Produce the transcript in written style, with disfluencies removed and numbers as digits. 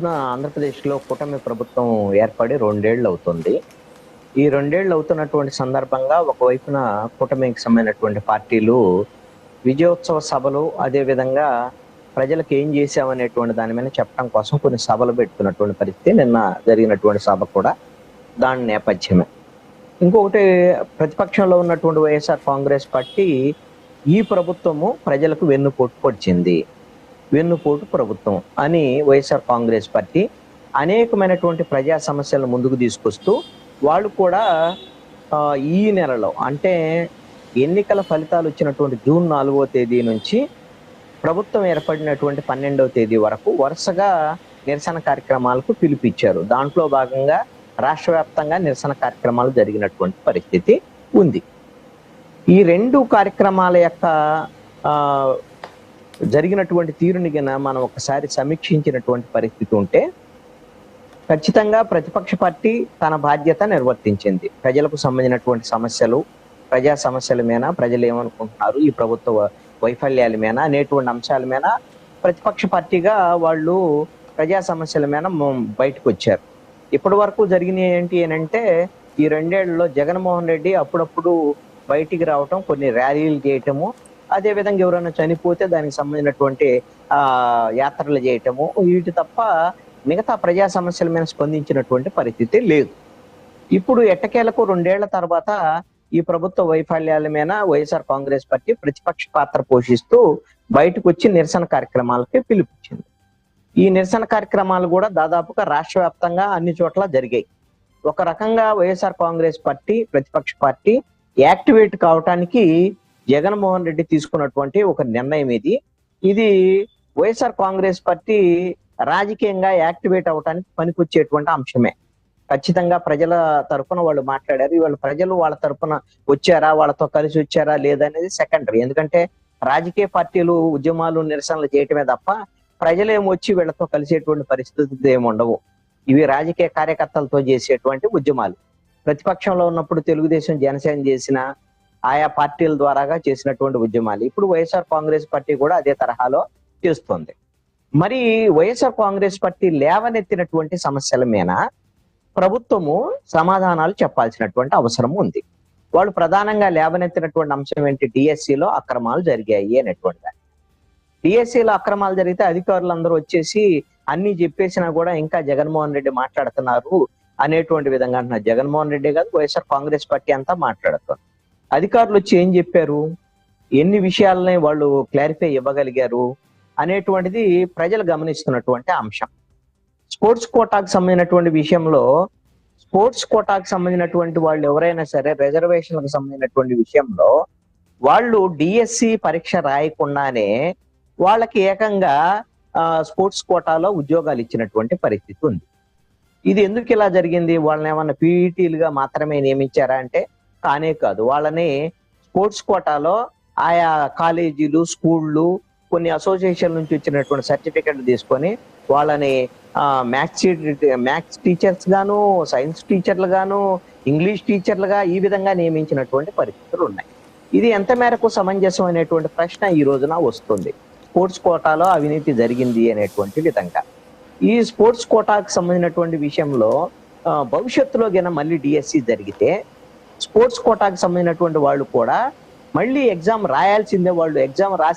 ఆంధ్రప్రదేశ్‌లో కూటమి ప్రభుత్వం ఏర్పడి 2 ఏళ్లు అవుతుంది. ఈ 2 ఏళ్లు అవుతున్నటువంటి సందర్భంగా ఒకవైపున కూటమికి సంబంధించినటువంటి పార్టీలు విజయోత్సవ సభలు, అదే విధంగా ప్రజలకు ఏం చేశామనేటువంటి దాని మీద చెప్పడం కోసం కొన్ని సభలు పెడుతున్నటువంటి పరిస్థితి. నిన్న జరిగినటువంటి సభ కూడా దాని నేపథ్యమే. ఇంకొకటి, ప్రతిపక్షంలో ఉన్నటువంటి వైఎస్ఆర్ కాంగ్రెస్ పార్టీ ఈ ప్రభుత్వము ప్రజలకు వెన్నుపోటు పొడిచింది. వెన్నుపోటు ప్రభుత్వం అని వైఎస్ఆర్ కాంగ్రెస్ పార్టీ అనేకమైనటువంటి ప్రజా సమస్యలను ముందుకు తీసుకొస్తూ వాళ్ళు కూడా ఈ నెలలో అంటే ఎన్నికల ఫలితాలు వచ్చినటువంటి జూన్ 4వ తేదీ నుంచి ప్రభుత్వం ఏర్పడినటువంటి 12వ తేదీ వరకు వరుసగా నిరసన కార్యక్రమాలకు పిలుపిచ్చారు. దాంట్లో భాగంగా రాష్ట్ర వ్యాప్తంగా నిరసన కార్యక్రమాలు జరిగినటువంటి పరిస్థితి ఉంది. ఈ రెండు కార్యక్రమాల యొక్క జరిగినటువంటి తీరుని గిన మనం ఒకసారి సమీక్షించినటువంటి పరిస్థితి ఉంటే ఖచ్చితంగా ప్రతిపక్ష పార్టీ తన బాధ్యత నిర్వర్తించింది. ప్రజలకు సంబంధించినటువంటి సమస్యలు, ప్రజా సమస్యల మీద ప్రజలు ఏమనుకుంటున్నారు, ఈ ప్రభుత్వ వైఫల్యాల మీద అనేటువంటి అంశాల మీద ప్రతిపక్ష పార్టీగా వాళ్ళు ప్రజా సమస్యల మీద బయటకు వచ్చారు. ఇప్పటి వరకు జరిగినాయి ఏంటి అంటే, ఈ 2 ఏళ్లలో జగన్మోహన్ రెడ్డి అప్పుడప్పుడు బయటికి రావటం, కొన్ని ర్యాలీలు చేయటము, అదే విధంగా ఎవరైనా చనిపోతే దానికి సంబంధించినటువంటి యాత్రలు చేయటము, వీటి తప్ప మిగతా ప్రజా సమస్యల మీద స్పందించినటువంటి పరిస్థితి లేదు. ఇప్పుడు ఎట్టకేలకు 2 ఏళ్ల తర్వాత ఈ ప్రభుత్వ వైఫల్యాల మీద వైఎస్ఆర్ కాంగ్రెస్ పార్టీ ప్రతిపక్ష పాత్ర పోషిస్తూ బయటకు వచ్చి నిరసన కార్యక్రమాలకి పిలుపుచ్చింది. ఈ నిరసన కార్యక్రమాలు కూడా దాదాపుగా రాష్ట్ర వ్యాప్తంగా అన్ని చోట్ల జరిగాయి. ఒక రకంగా వైఎస్ఆర్ కాంగ్రెస్ పార్టీ ప్రతిపక్ష పార్టీ యాక్టివేట్ కావటానికి జగన్మోహన్ రెడ్డి తీసుకున్నటువంటి ఒక నిర్ణయం ఇది వైఎస్ఆర్ కాంగ్రెస్ పార్టీ రాజకీయంగా యాక్టివేట్ అవటానికి పనికొచ్చేటువంటి అంశమే. ఖచ్చితంగా ప్రజల తరఫున వాళ్ళు మాట్లాడారు. ఇవాళ ప్రజలు వాళ్ళ తరఫున వచ్చారా, వాళ్ళతో కలిసి వచ్చారా లేదనేది సెకండరీ. ఎందుకంటే రాజకీయ పార్టీలు ఉద్యమాలు, నిరసనలు చేయటమే తప్ప ప్రజలేమొచ్చి వీళ్ళతో కలిసేటువంటి పరిస్థితులు ఏముండవు. ఇవి రాజకీయ కార్యకర్తలతో చేసేటువంటి ఉద్యమాలు. ప్రతిపక్షంలో ఉన్నప్పుడు తెలుగుదేశం, జనసేన చేసిన ఆయా పార్టీల ద్వారాగా చేసినటువంటి ఉద్యమాలు. ఇప్పుడు వైఎస్ఆర్ కాంగ్రెస్ పార్టీ కూడా అదే తరహాలో చేస్తుంది. మరి వైఎస్ఆర్ కాంగ్రెస్ పార్టీ లేవనెత్తినటువంటి సమస్యల మీద ప్రభుత్వము సమాధానాలు చెప్పాల్సినటువంటి అవసరం ఉంది. వాళ్ళు ప్రధానంగా లేవనెత్తినటువంటి అంశం ఏంటి? డిఎస్సిలో అక్రమాలు జరిగాయి అనేటువంటి. డిఎస్సిలో అక్రమాలు జరిగితే అధికారులు అందరూ వచ్చేసి అన్ని చెప్పేసినా కూడా ఇంకా జగన్మోహన్ రెడ్డి మాట్లాడుతున్నారు అనేటువంటి విధంగా అంటున్నారు. జగన్మోహన్ రెడ్డి కాదు, వైఎస్ఆర్ కాంగ్రెస్ పార్టీ అంతా మాట్లాడుతున్నారు. అధికారులు వచ్చి ఏం చెప్పారు, ఎన్ని విషయాలని వాళ్ళు క్లారిఫై ఇవ్వగలిగారు అనేటువంటిది ప్రజలు గమనిస్తున్నటువంటి అంశం. స్పోర్ట్స్ కోటాకు సంబంధించినటువంటి విషయంలో, స్పోర్ట్స్ కోటాకు సంబంధించినటువంటి వాళ్ళు ఎవరైనా సరే రిజర్వేషన్లకు సంబంధించినటువంటి విషయంలో వాళ్ళు డిఎస్సి పరీక్ష రాయకుండానే వాళ్ళకి ఏకంగా స్పోర్ట్స్ కోటాలో ఉద్యోగాలు ఇచ్చినటువంటి పరిస్థితి ఉంది. ఇది ఎందుకు ఇలా జరిగింది? వాళ్ళని ఏమన్నా పీఈటీలుగా మాత్రమే నియమించారా అంటే కానే కాదు. వాళ్ళని స్పోర్ట్స్ కోటాలో ఆయా కాలేజీలు, స్కూళ్ళు, కొన్ని అసోసియేషన్ నుంచి వచ్చినటువంటి సర్టిఫికెట్లు తీసుకొని వాళ్ళని మ్యాథ్స్ టీచర్స్ గాను, సైన్స్ టీచర్లు గాను, ఇంగ్లీష్ టీచర్లుగా ఈ విధంగా నియమించినటువంటి పరిస్థితులు ఉన్నాయి. ఇది ఎంత మేరకు సమంజసం అనేటువంటి ప్రశ్న ఈ రోజున వస్తుంది. స్పోర్ట్స్ కోటాలో అవినీతి జరిగింది అనేటువంటి విధంగా. ఈ స్పోర్ట్స్ కోటాకు సంబంధించినటువంటి విషయంలో భవిష్యత్తులో గిన మళ్ళీ డిఎస్సి జరిగితే స్పోర్ట్స్ కోటాకు సంబంధించినటువంటి వాళ్ళు కూడా మళ్ళీ ఎగ్జామ్ రాయాల్సిందే. వాళ్ళు ఎగ్జామ్ రాసి